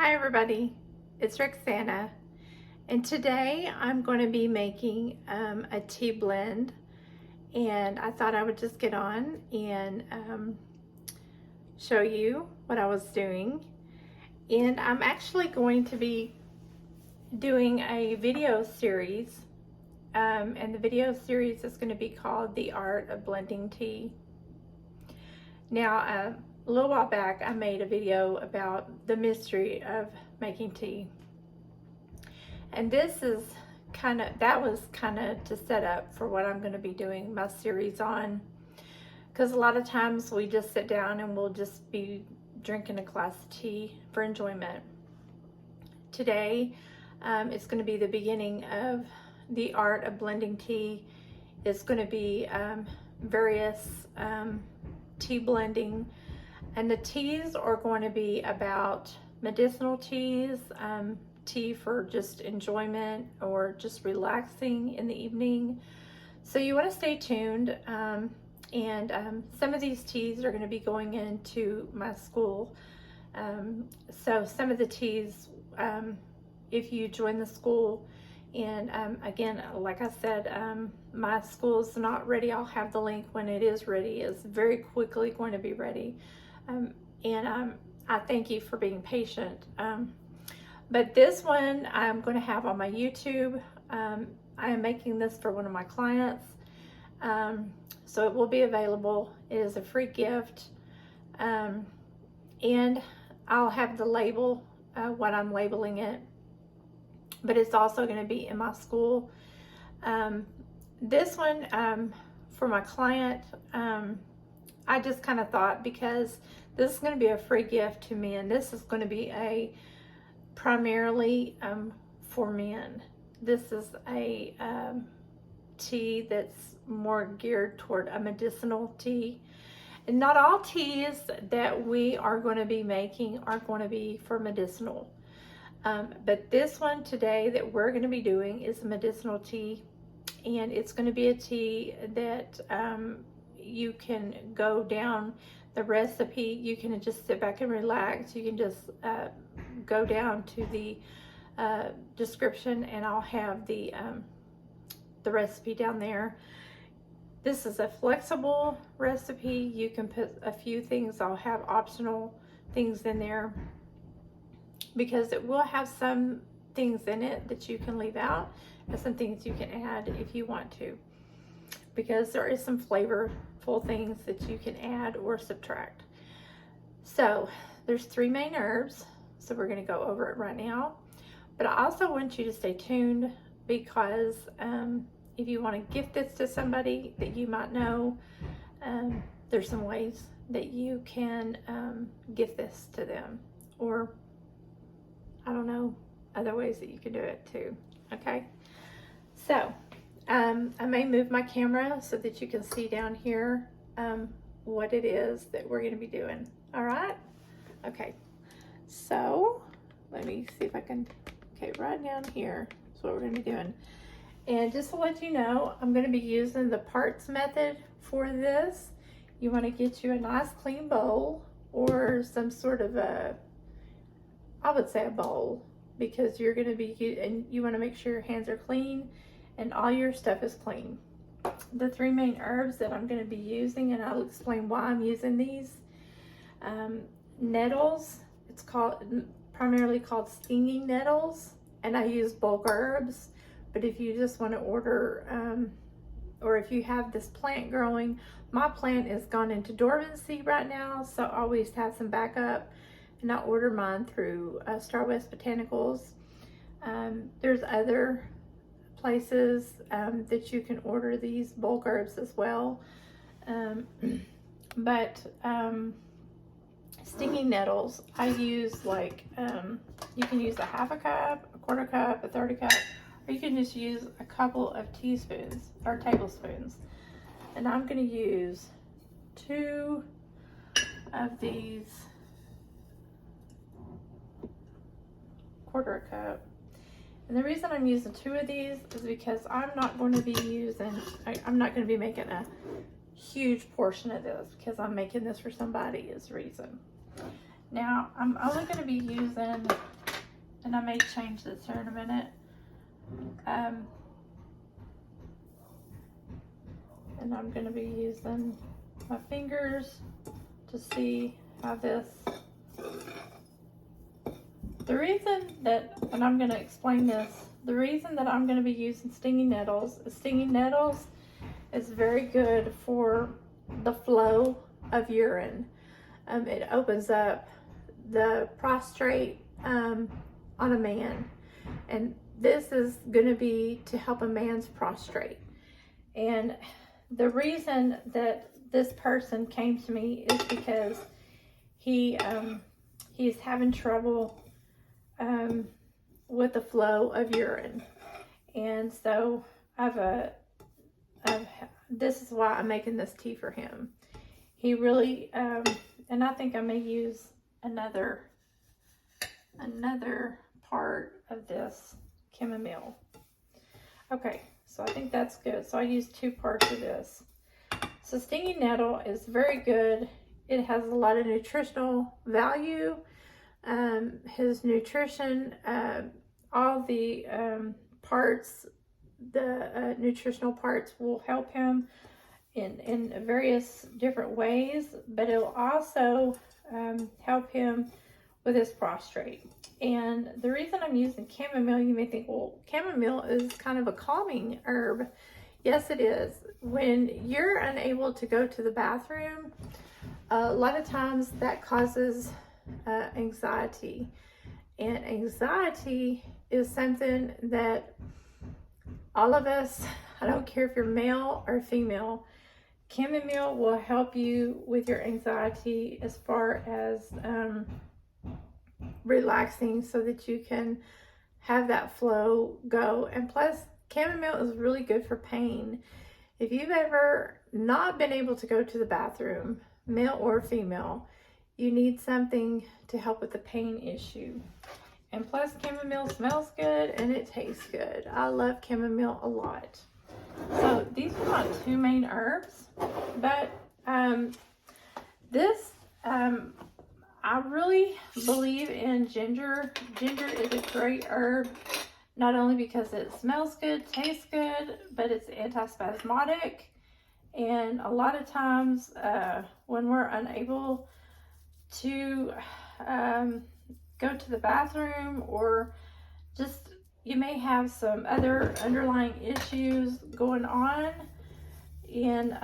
Hi everybody, it's Rexanna, and today I'm going to be making a tea blend, and I thought I would just get on and show you what I was doing. And I'm actually going to be doing a video series, and the video series is going to be called The Art of Blending Tea. Now, a little while back I made a video about the mystery of making tea, and this is that was kind of to set up for what I'm going to be doing my series on, because a lot of times we just sit down and we'll just be drinking a glass of tea for enjoyment. Today it's going to be the beginning of the art of blending tea. It's going to be various tea blending, and the teas are going to be about medicinal teas, tea for just enjoyment or just relaxing in the evening. So you want to stay tuned, and some of these teas are going to be going into my school. So some of the teas, if you join the school, and again, like I said, my school's not ready. I'll have the link when it is ready. It's very quickly going to be ready. And I thank you for being patient. But this one I'm going to have on my YouTube. I am making this for one of my clients. So it will be available. It is a free gift. And I'll have the label, what I'm labeling it. But it's also going to be in my school. This one, for my client, I just kind of thought, because this is going to be a free gift to me, and this is going to be a primarily for men. This is a tea that's more geared toward a medicinal tea. And not all teas that we are going to be making are going to be for medicinal. But this one today that we're going to be doing is a medicinal tea, and it's going to be a tea that you can go down the recipe. You can just sit back and relax. You can just go down to the description, and I'll have the recipe down there. This is a flexible recipe. You can put a few things. I'll have optional things in there, because it will have some things in it that you can leave out and some things you can add if you want to, because there is some flavorful things that you can add or subtract. So there's 3 main herbs, so we're going to go over it right now. But I also want you to stay tuned, because if you want to gift this to somebody that you might know, there's some ways that you can gift this to them, or I don't know, other ways that you can do it too. Okay, so I may move my camera so that you can see down here what it is that we're going to be doing. All right, okay, so let me see if I can, okay, right down here is what we're going to be doing. And just to let you know, I'm going to be using the parts method for this. You want to get you a nice clean bowl, or some sort of I would say a bowl, because you're going to be, and you want to make sure your hands are clean and all your stuff is clean. The 3 main herbs that I'm going to be using, and I'll explain why I'm using these. Nettles, it's primarily called stinging nettles, and I use bulk herbs. But if you just want to order, or if you have this plant growing, my plant is gone into dormancy right now, so I always have some backup. And I order mine through Star West Botanicals. There's other places that you can order these bulk herbs as well. But stinging nettles, I use like, you can use a 1/2 cup, a 1/4 cup, a 1/3 cup, or you can just use a couple of teaspoons or tablespoons. And I'm going to use 2 of these 1/4 cup. And the reason I'm using 2 of these is because I'm not going to be making a huge portion of this, because I'm making this for somebody is the reason. Now, I'm only going to be using, and I may change this here in a minute, and I'm going to be using my fingers to see how this, the reason that, and I'm going to explain this, the reason that I'm going to be using stinging nettles is very good for the flow of urine. It opens up the prostate on a man, and this is going to be to help a man's prostate. And the reason that this person came to me is because he's having trouble with the flow of urine, and so this is why I'm making this tea for him. He really, and I think I may use another part of this chamomile. Okay, so I think that's good. So I used 2 parts of this. So stinging nettle is very good. It has a lot of nutritional value. His nutrition, all the parts, the nutritional parts will help him in various different ways, but it will also help him with his prostate. And the reason I'm using chamomile, you may think, well, chamomile is kind of a calming herb. Yes, it is. When you're unable to go to the bathroom, a lot of times that causes anxiety. And anxiety is something that all of us, I don't care if you're male or female, chamomile will help you with your anxiety as far as relaxing so that you can have that flow go. And plus, chamomile is really good for pain. If you've ever not been able to go to the bathroom, male or female, you need something to help with the pain issue. And plus, chamomile smells good and it tastes good. I love chamomile a lot. So these are my 2 main herbs, but I really believe in ginger. Ginger is a great herb, not only because it smells good, tastes good, but it's antispasmodic. And a lot of times when we're unable to go to the bathroom, or just you may have some other underlying issues going on, and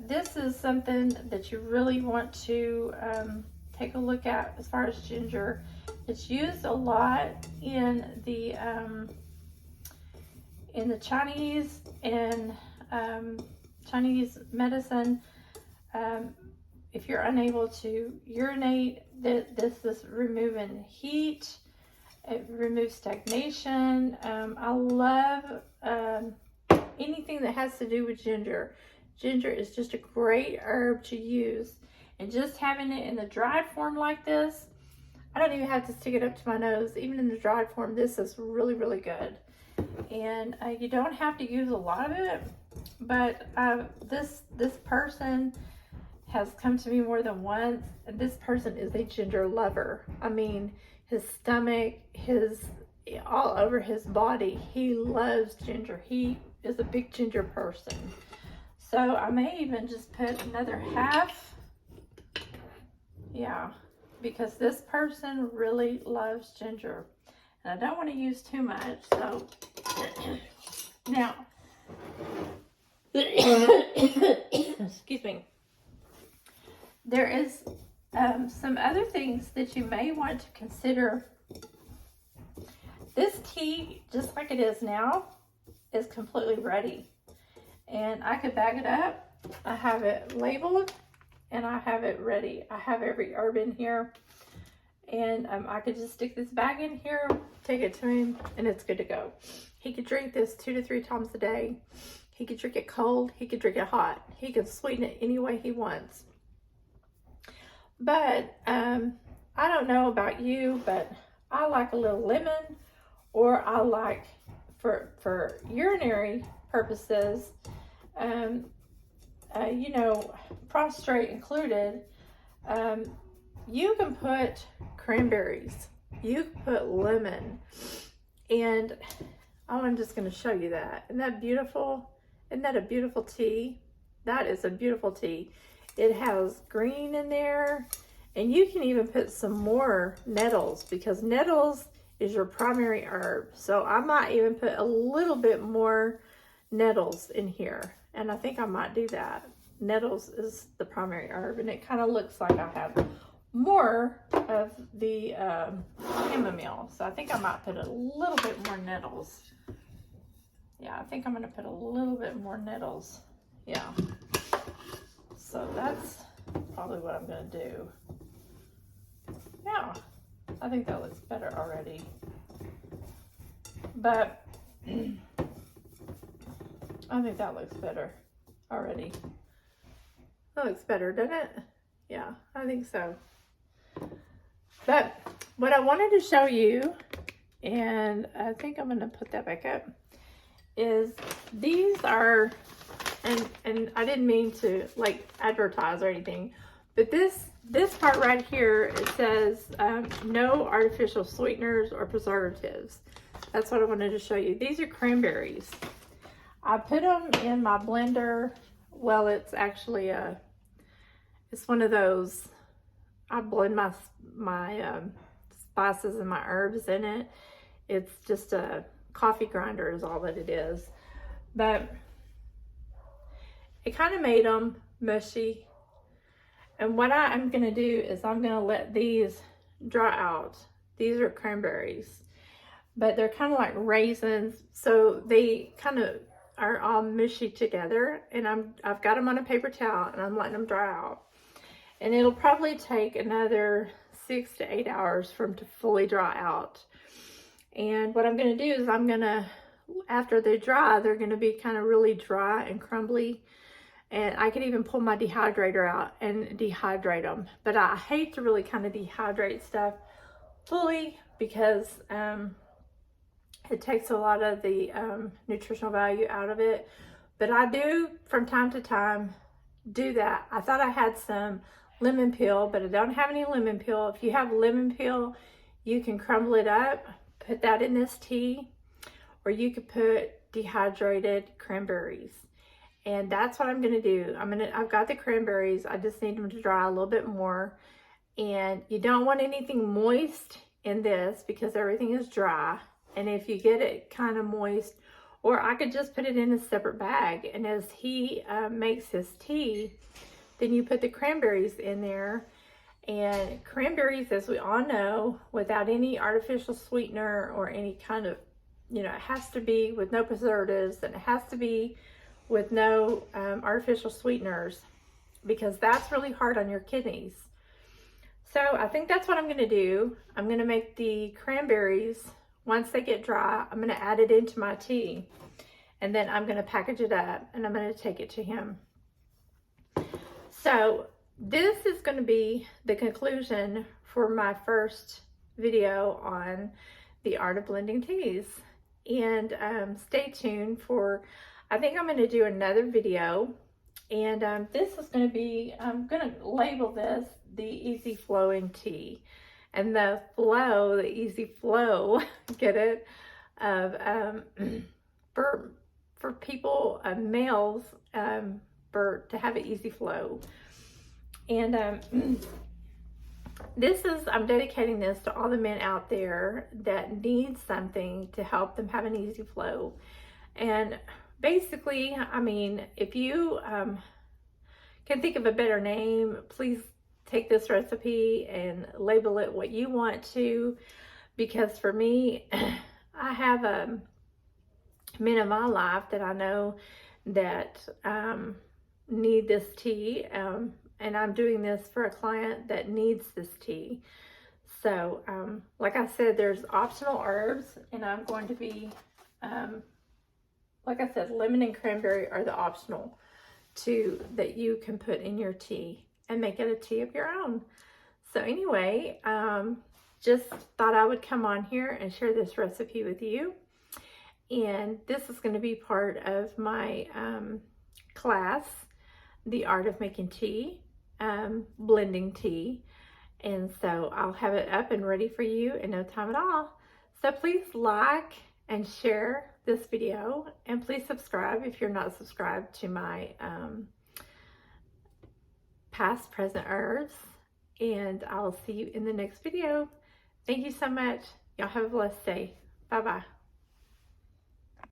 this is something that you really want to take a look at as far as ginger. It's used a lot in the Chinese and Chinese medicine. If you're unable to urinate, this is removing heat. It removes stagnation. I love anything that has to do with ginger. Ginger is just a great herb to use. And just having it in the dried form like this, I don't even have to stick it up to my nose. Even in the dried form, this is really, really good. And you don't have to use a lot of it, but this person has come to me more than once, and this person is a ginger lover. I mean, his stomach, all over his body, he loves ginger. He is a big ginger person. So I may even just put another half. Yeah, because this person really loves ginger. And I don't want to use too much, so now, excuse me. There is some other things that you may want to consider. This tea, just like it is now, is completely ready. And I could bag it up. I have it labeled and I have it ready. I have every herb in here. And I could just stick this bag in here, take it to him, and it's good to go. He could drink this 2 to 3 times a day. He could drink it cold. He could drink it hot. He can sweeten it any way he wants. But I don't know about you, but I like a little lemon, or I like, for urinary purposes, you know, prostate included, you can put cranberries, you can put lemon, and I'm just going to show you that. Isn't that beautiful? Isn't that a beautiful tea? That is a beautiful tea. It has green in there, and you can even put some more nettles, because nettles is your primary herb. So I might even put a little bit more nettles in here, and I think I might do that. Nettles is the primary herb, and it kind of looks like I have more of the chamomile. So I think I might put a little bit more nettles. Yeah, I think I'm going to put a little bit more nettles. Yeah. So that's probably what I'm going to do. Yeah, I think that looks better already. But I think that looks better already. That looks better, doesn't it? Yeah, I think so. But what I wanted to show you, and I think I'm going to put that back up, is these are, and I didn't mean to like advertise or anything, but this part right here, it says no artificial sweeteners or preservatives. That's what I wanted to show you. These are cranberries. I put them in my blender. Well, it's actually it's one of those, I blend my spices and my herbs in it. It's just a coffee grinder is all that it is. But it kind of made them mushy. And what I'm going to do is I'm going to let these dry out. These are cranberries, but they're kind of like raisins. So they kind of are all mushy together. And I've got them on a paper towel, and I'm letting them dry out. And it'll probably take another 6 to 8 hours for them to fully dry out. And what I'm going to do is I'm going to, after they dry, they're going to be kind of really dry and crumbly. And I could even pull my dehydrator out and dehydrate them. But I hate to really kind of dehydrate stuff fully, because it takes a lot of the nutritional value out of it. But I do, from time to time, do that. I thought I had some lemon peel, but I don't have any lemon peel. If you have lemon peel, you can crumble it up, put that in this tea, or you could put dehydrated cranberries. And that's what I'm going to do. I've got the cranberries. I just need them to dry a little bit more. And you don't want anything moist in this, because everything is dry. And if you get it kind of moist, or I could just put it in a separate bag, and as he makes his tea, then you put the cranberries in there. And cranberries, as we all know, without any artificial sweetener or any kind of, it has to be with no preservatives, and it has to be with no artificial sweeteners, because that's really hard on your kidneys. So I think that's what I'm going to do. I'm going to make the cranberries, once they get dry, I'm going to add it into my tea, and then I'm going to package it up, and I'm going to take it to him. So this is going to be the conclusion for my first video on the art of blending teas. And stay tuned for, I think I'm going to do another video, and this is going to be, I'm going to label this the easy flowing tea. And the flow, the easy flow, get it, of for people, males, to have an easy flow. And I'm dedicating this to all the men out there that need something to help them have an easy flow. And basically, if you can think of a better name, please take this recipe and label it what you want to, because for me, I have men in my life that I know that need this tea, and I'm doing this for a client that needs this tea. So like I said, there's optional herbs, and I'm going to be like I said, lemon and cranberry are the optional two that you can put in your tea and make it a tea of your own. So anyway, just thought I would come on here and share this recipe with you. And this is going to be part of my class, The Art of Making Tea, blending tea. And so I'll have it up and ready for you in no time at all. So please like and share this video, and please subscribe if you're not subscribed to my past, present herbs. And I'll see you in the next video. Thank you so much. Y'all have a blessed day. Bye-bye.